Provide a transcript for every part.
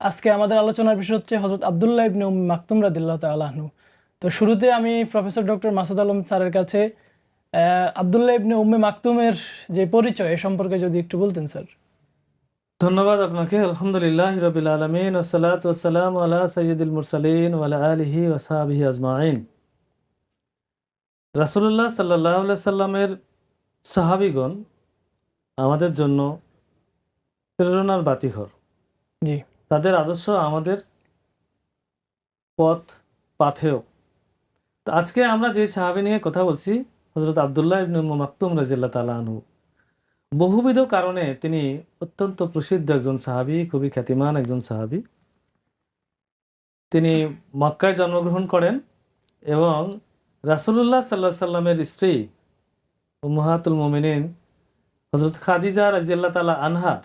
আজকে আমাদের আলোচনার বিষয় হচ্ছে হযরত আব্দুল্লাহ ইবনে মাকতুম রাদিয়াল্লাহু তাআলা আনহু। তো শুরুতে আমি প্রফেসর ডক্টর মাসুদ আলম স্যারের কাছে আব্দুল্লাহ ইবনে মাকতুমের যে পরিচয় এ সম্পর্কে যদি একটু বলতেন স্যার। ধন্যবাদ আপনাকে। আলহামদুলিল্লাহ রাব্বিল আলামিন ওয়াসসালাতু ওয়াসসালামু আলা সাইয়্যিদিল মুরসালিন ওয়া আলা আলিহি ওয়া সাহবিহি আজমাইন। রাসূলুল্লাহ সাল্লাল্লাহু আলাইহি সাল্লামের সাহাবীগণ আমাদের জন্য প্রেরণার বাতিঘর। জি। তাদের আদর্শ আমাদের পথ পাথেয়। তো আজকে আমরা যে সাহাবী নিয়ে কথা বলছি, হযরত আব্দুল্লাহ ইবনে মাকতুম রাদিয়াল্লাহু তাআলা আনহু। বহুবিধ কারণে তিনি অত্যন্ত প্রসিদ্ধ একজন সাহাবী, খুবই খ্যাতিমান একজন সাহাবী। তিনি মক্কায় জন্মগ্রহণ করেন এবং রাসূলুল্লাহ সাল্লাল্লাহু আলাইহি সাল্লামের স্ত্রী উম্মাহাতুল মুমিনিন হযরত খাদিজা রাদিয়াল্লাহু তাআলা আনহার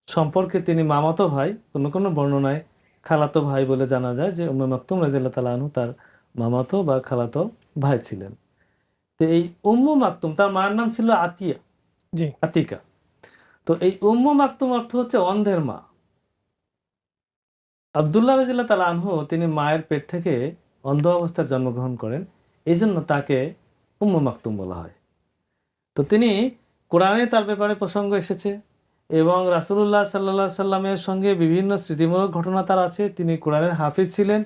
সম্পর্কে তিনি মামাতো ভাই, কোনো কোনো বর্ণনায় খালাতো ভাই বলে জানা যায় যে উম্মে মাকতুম রাদিয়াল্লাহু তাআলা আনহু তার মামাতো বা খালাতো ভাই ছিলেন। তো এই উম্মু মাকতুম তার মায়ের নাম ছিল আতিয়া, জি। আতিকা। তো এই উম্মু মাকতুম অর্থ হচ্ছে অন্ধের মা। আব্দুল্লাহ রাদিয়াল্লাহু তাআলা আনহু তিনি মায়ের পেট থেকে অন্ধ অবস্থায় জন্মগ্রহণ করেন। এজন্য তাকে উম্মু মাকতুম বলা হয়। তো তিনি কোরআনে তার ব্যাপারে প্রসঙ্গ এসেছে এবং রাসূলুল্লাহ সাল্লাল্লাহু আলাইহি সাল্লামের সঙ্গে বিভিন্ন স্মৃতিমূলক ঘটনা তার আছে। তিনি কোরআনের হাফিজ ছিলেন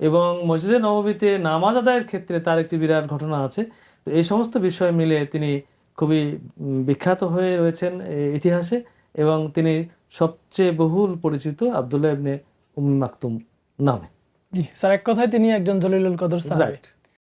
এবং মসজিদে নববীতে নামাজ আদায়ের ক্ষেত্রে তার একটি বিরাট ঘটনা আছে। তো এই সমস্ত বিষয় মিলে তিনি খুবই বিখ্যাত হয়ে রয়েছেন ইতিহাসে এবং তিনি সবচেয়ে বহুল পরিচিত আব্দুল্লাহ ইবনে মাকতুম নামে। জি স্যার, এক কথায় তিনি একজন জলিলুল কদর সাহাবী। রাইট।